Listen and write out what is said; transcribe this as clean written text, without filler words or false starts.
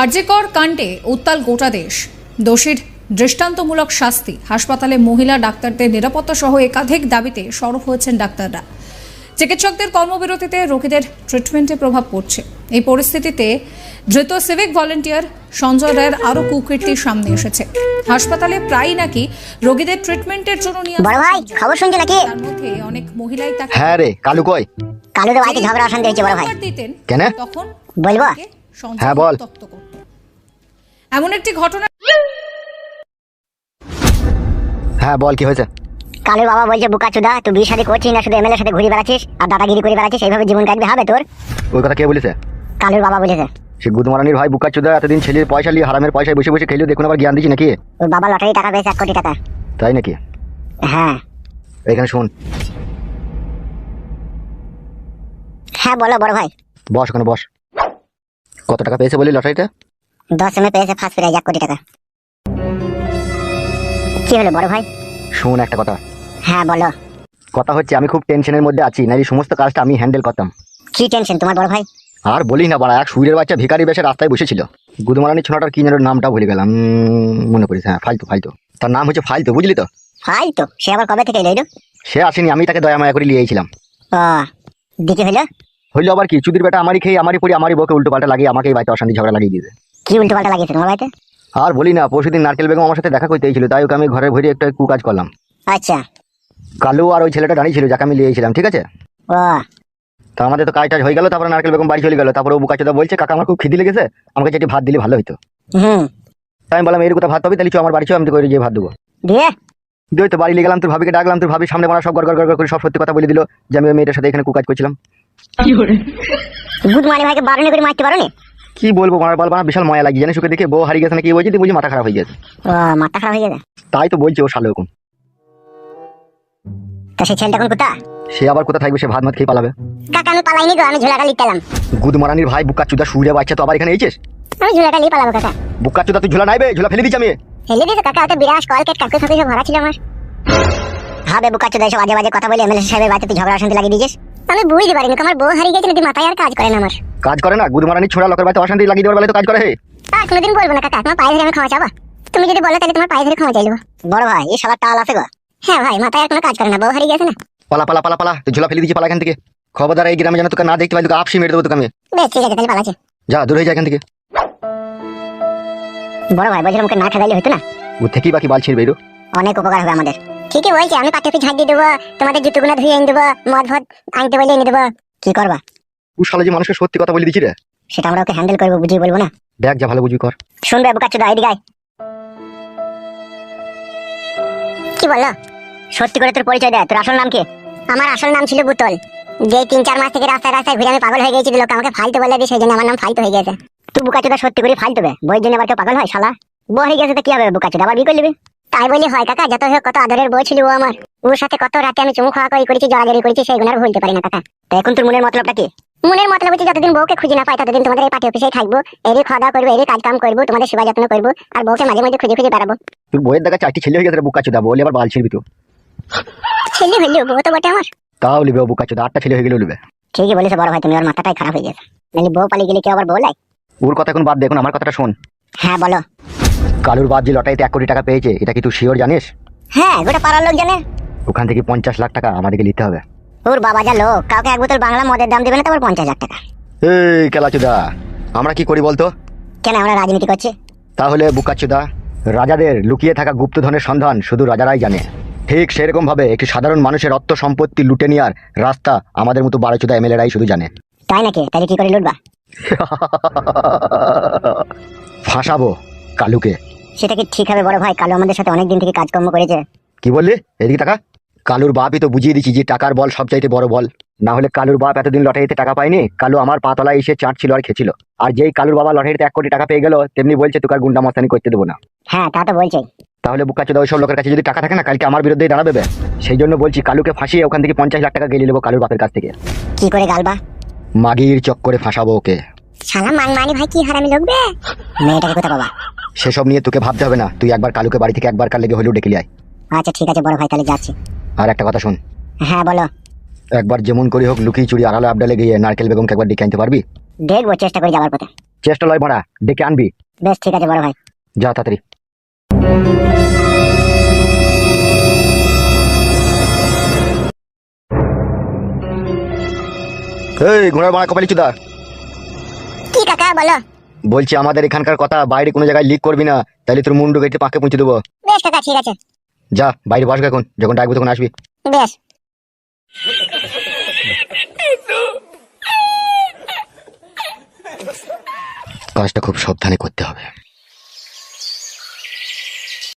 আরজিকর কাণ্ডে উত্তাল গোটা দেশ। দোষীর দৃষ্টান্তমূলক শাস্তি, হাসপাতালে মহিলা ডাক্তারদের নিরাপত্তা সহ একাধিক দাবিতে সরব হয়েছেন ডাক্তাররা। চিকিৎসকদের কর্মবিরতিতে রোগীদের ট্রিটমেন্টে প্রভাব পড়ছে। এই পরিস্থিতিতে ধৃত সিভিক ভলেন্টিয়ার সঞ্জয় রায়ের আরও কুকীর্তি সামনে এসেছে। হাসপাতালে প্রায়ই নাকি রোগীদের ট্রিটমেন্টের জন্য নিয়ে বড় ভাই খবর শুনছে নাকি? তার মধ্যে অনেক মহিলাই তাকে হ্যাঁ রে কালু কই? কালুর বাড়িতে ঝগড়া অশান্তি হয়েছে বড় ভাই। দিতেন কেন? তখন বলবো? সঞ্জয় হ্যাঁ, বল। উত্তক্ত করত। এমন একটি ঘটনা। হ্যাঁ বল, কি হয়েছে? কালুর বাবা বলছে বুকাচুদা তুই বিয়ে শাদী করছিস না, শুধু এমএলএর সাথে ঘুরে বেড়াচ্ছিস আর দাদাগিরি করে বেড়াচ্ছিস, এইভাবে জীবন কাটবে হবে তোর? ওই কথা কে বলেছে? কালুর বাবা বলেছে। সে গুদমারানির ভাই বুকাচুদা এতদিন ছেলের পয়সা নিয়ে হারামের পয়সায় বসে বসে খেলিও, দেখুন আবার জ্ঞান দিচ্ছি নাকি? ওর বাবা লটারি টাকা পেয়েছে 1 কোটি টাকা। তাই নাকি? হ্যাঁ এখানে শোন। হ্যাঁ বলো বড় ভাই। বস, ওখানে বস। কত টাকা পেয়েছে বলি লটারিটা? 10 এমএ পেয়েছে ফার্স্ট প্রাইজ 1 কোটি টাকা। কি হলো বড় ভাই? শোন একটা কথা। হ্যাঁ বলো। কথা হচ্ছে আমি খুব টেনশনের মধ্যে আছি, না এই সমস্ত কাজটা আমি হ্যান্ডেল করতাম। কি টেনশন তোমার বড় ভাই? আর বলি না বাড়া, এক সুইরের বাচ্চা ভিখারি বেশে রাস্তায় বসেছিল। গুদমারানির ছোনাটার কি যেন নামটা ভুলে গেলাম, মনে করিস? হ্যাঁ ফালতু ফালতু, তার নাম হচ্ছে ফালতু, বুঝলি তো? ফাইল তো সে আবার কবে থেকে এলো? সে আসেনি, আমি তাকে দয়া মায়া করে নিয়েছিলাম। ও দিকে হলো? হইলো আবার কি, চুদির বেটা আমারই খেয়ে আমারই পড়ি আমারই বকে উল্টো পাল্টা লাগিয়ে আমাকে এই বাড়িতে অশান্তি ঝগড়া লাগিয়ে দিয়েছে। কি উল্টো পাল্টা লাগিয়েছে তোমার বাড়িতে? আর বলি না, পরশুদিন নারকেল বেগম আমার সাথে দেখা করতে এসেছিল, তাই ওকে আমি ঘরে ভরে একটা কুকাজ করলাম। আচ্ছা। কালু আর ওই ছেলেটা দাঁড়িয়ে ছিল যাকে আমি নিয়েছিলাম, ঠিক আছে? ও তো আমাদের তো কাজ টাজ হয়ে গেল, তারপরে নারকেল বেগম বাড়ি চলে গেল। তারপরে ও বুকাচোদা বলছে কাকা আমার খুব খিদে লেগেছে, আমাকে যেটি ভাত দিলে ভালো হতো। হুম তাই আমি বললাম এর কথা ভাত পাবি, তাহলে চ আমার বাড়ি চ, আমি তো করে যে ভাত দেবো। দিয়ে দিয়ে তো বাড়ি নিয়ে গেলাম, তোর ভাবিকে ডাকলাম, তোর ভাবির সামনে বানা সব গড় গড় করে সব সত্যি কথা বলে দিল যে আমি ওই মেয়েটার সাথে এখানে কুকাজ করছিলাম। গুড মানে ভাইকে বারণে করে মারতে পারো নি? কি বলবো মার বাল বানা, বিশাল ময়া লাগিয়ে জানিস, ওকে দেখে বউ হারিয়ে গেছে না কি বলছি, তুই বুঝি মাথা খারাপ হয়ে গেছে। ও মাথা খারাপ হয়ে গেছে? তাই তো বলছি ও শালো এখন। তা সেই ছেলেটা এখন কোথা? সে আবার কোথা থাকবে, সে ভাত মাত খেয়ে পালাবে। কাকা আমি পালাইনি গো, আমি ঝোলাটা লিখতাম। গুদমারানির ভাই বুকাচোদা সুইরে বাচ্চা, তো আবার এখানে এইছিস? আমি ঝোলাটা লিয়ে পালাবো কাকা। বুকাচোদা তুই ঝোলা নাইবে, ঝোলা ফেলে দিচ্ছি আমি। হেলে দিয়েছে কাকা, ওটা বিরাট কলকেট কাকু সাথে ভরা ছিল আমার। হবে বুকাচোদা এসব বাজে বাজে কথা বলে এমএলএ সাহেবের বাড়িতে তুই ঝগড়া অশান্তি লাগিয়ে দিয়েছিস। আমি বুঝতে পারিনি আমার বউ হারিয়ে গেছে নাকি, মাথায় আর কাজ করে না আমার। কাজ করে না? গুদমারানি ছোড়া লোকের বাড়িতে অশান্তি লাগিয়ে দেওয়ার বেলায় তো কাজ করে। হে আর কোনোদিন বলবো না কাকা, তোমার পায়ে ধরে আমি ক্ষমা চাবো। তুমি যদি বলো তাহলে তোমার পায়ে ধরে ক্ষমা চাইবো। বড় ভাই এই শালা টাল আছে গো। হ্যাঁ ভাই মাথায় আর কোনো কাজ করে না, বউ হারিয়ে গেছে না। পালা পালা পালা পালা, তুই ঝোলা ফেলে দিচ্ছি, পালা এখান থেকে। খবরদার এই গ্রামে যেন তোকে না দেখতে পাই, তোকে আপসি মেরে দেবো তোকে আমি। বেশ ঠিক আছে তাহলে পালাচ্ছি। যা দূর হয়ে যা এখান থেকে। বড় ভাই বলছিলাম ওকে না খেলাইলে হতো না? ও থেকেই বাকি বাল ছিঁড়বে। অনেক উপকার হবে আমাদের। ঠিকই বলছি, আমি পাটে ঝাঁট দিয়ে দেবো, তোমাদের জুতোগুলো ধুয়ে এনে দেবো, মদ ভদ আনতে বলে এনে দেবো। কি করবা? ও শালা যে মানুষকে সত্যি কথা বলে দিচ্ছি রে। সেটা আমরা ওকে হ্যান্ডেল করবো, বুঝিয়ে বলবো না। দেখ যা ভালো বুঝবি কর। শুনবে বুকাচোদা এদিকে আয়। কি বললো? সত্যি করে তোর পরিচয় দে, তোর আসল নাম কি? আমার আসল নাম ছিল বুতল। যে 3-4 মাস থেকে রাস্তায় রাস্তায় ঘুরে আমি পাগল হয়ে গেছি, লোক আমাকে ফালতু বলে দিই, সেই জন্য আমার নাম ফালতু হয়ে গেছে। তুই বুকাচোদা সত্যি করে ফালতু বে, বইয়ের জন্য আবার কেউ পাগল হয় শালা? বউ হয়ে গেছে তো কি হবে, বুকাচোদা আবার বিয়ে করে নিবি? তাই বলি হয় কাকা, যত হোক কত আদরের বউ ছিল ও আমার। ওর সাথে কত রাতে আমি চুমু খাওয়া করেছি, জড়াজড়ি করেছি, সেইগুলো আর ভুলতে পারি না কাকা। তা এখন তোর মনের মতলবটা কি? মনের মতলব হচ্ছে যতদিন বউকে খুঁজে না পাই ততদিন তোমাদের এই পার্টি অফিসেই থাকবো, এরই খাওয়া দাওয়া করবো, এরই কাজ কাম করবো, তোমাদের সেবা যত্ন করবো, আর বউকে মাঝে মাঝে খুঁজে খুঁজে বেড়াবো। তোর বইয়ের দেখা 4টি ছেলে হয়ে গেছে রে বুকাচোদা, বলে আবার বাল ছিড়বি তো। ছেলে হইলেও বউ তো বটে আমার। তাও লিবে ও বুকাচোদা, 8টা ছেলে হয়ে গেলেও লিবে। ঠিকই বলেছে বড় ভাই, তুমি ওর মাথাটাই খারাপ হয়ে গেছে। নাহলে বউ পালিয়ে গেলে কেউ আবার বউ লাই? ওর কথা এখন বাদ দে, এখন আমার কথাটা শোন। হ্যাঁ বলো। কালুর বাদ যে লটারিতে 1 কোটি টাকা পেয়েছে, এটা কি তুই শিওর জানিস? হ্যাঁ গোটা পাড়ার লোক জানে। ওখান থেকে 50 লাখ টাকা আমাদেরকে নিতে হবে। ওর বাবা যা লোক, কাউকে 1 বোতল বাংলা মদের দাম দেবে না, তারপর 50 লাখ টাকা। এই কেলাচোদা, আমরা কি করি বলতো? কেন আমরা রাজনীতি করছি? তাহলে বুকাচোদা, রাজাদের লুকিয়ে থাকা গুপ্তধনের সন্ধান শুধু রাজারাই জানে। ঠিক সেরকম ভাবে একটি সাধারণ মানুষের অর্থ সম্পত্তি লুটে নেওয়ার রাস্তা আমাদের মতো বারোচোদা এমএলএরাই শুধু জানে। তাই নাকি? তাহলে কি করে লুটবা? ফাঁসাবো কালুকে। সেটা কি ঠিক হবে বড় ভাই? কালু আমাদের সাথে অনেকদিন থেকে কাজকর্ম করেছে। কি বললি? এদিকে টাকা। কালুর বাপই তো বুঝিয়ে দিচ্ছি যে টাকার বল সবচাইতে বড় বল। না হলে কালুর বাপ এতদিন লটারিতে টাকা পায়নি, কালু আমার পাতলায় এসে চাটছিল আর খেছিল। আর যেই কালুর বাবা লটারিতে 1 কোটি টাকা পেয়ে গেল, তেমনি বলছে তোকে আর গুন্ডা মস্তানি করতে দেবো না। হ্যাঁ তা তো বলছে। তাহলে বুকাচোদা ওইসব লোকের কাছে যদি টাকা থাকে না, কালকে আমার বিরুদ্ধেই দাঁড়াবে। সেই জন্য বলছি কালুকে ফাঁসিয়ে ওখান থেকে 50 লাখ টাকা গেলে নেবো কালুর বাপের কাছ থেকে। কি করে গালবা? মাগির চক্করে ফাঁসাবো ওকে। শালা মাংমানি ভাই কি হারামি লোক বে। মেয়েটাকে কোথা পাবা? সেসব নিয়ে তোকে ভাবতে হবে না, তুই একবার কালুকে বাড়ি থেকে একবার কাল লেগে হলেও ডেকে আয়। আচ্ছা ঠিক আছে বড় ভাই, তাহলে যাচ্ছি। আর একটা কথা শুন। হ্যাঁ বলো। একবার যেমন করে হোক লুকিয়ে চুরি আড়ালে আবডালে গিয়ে নারকেল বেগমকে একবার ডেকে আনতে পারবি? দেখবো, চেষ্টা করে যাবার পথে। চেষ্টা লয় মারা, ডেকে আনবি। বেশ ঠিক আছে বড় ভাই। যা তাড়াতাড়ি। এই ঘোড়ার মারা কপালি চুদা, কি কাকা বলো। বলছি আমাদের এখানকার কথা বাইরে কোনো জায়গায় লিক করবি না, তাহলে তোর মুন্ডু কেটে পাকে পৌঁছে দেবো। বেশ কাকা ঠিক আছে। যা বাইরে বসবে, এখন যখন ডাকবো তখন আসবি। বেশ। কাজটা খুব সাবধানে করতে হবে।